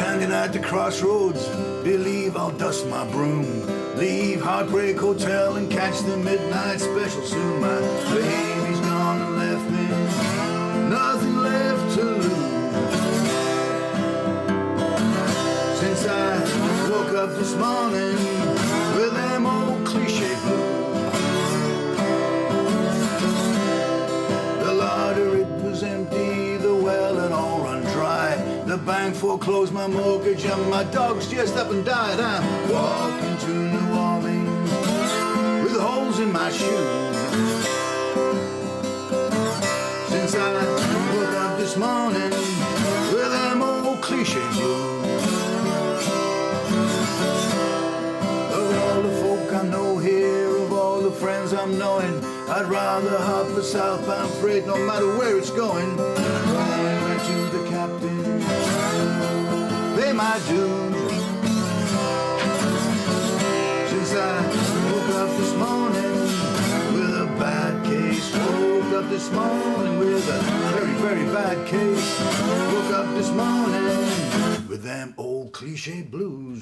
Standing at the crossroads, believe I'll dust my broom, leave Heartbreak Hotel and catch the midnight special soon. My baby's gone and left me nothing left to lose. Since I woke up this morning with them old cliche blues. The larder, it was empty, the well had all run dry. The bank foreclosed my mortgage and my dog's just up and died. I'm walking to New Orleans with holes in my shoes. Since I woke up this morning with them old cliche blues. Of all the folk I know here, of all the friends I'm knowing, I'd rather hop a southbound freight no matter where it's going. Going back to the captain, pay my dues. Since I woke up this morning with a bad case, woke up this morning with a very, very bad case, woke up this morning with them old cliche blues.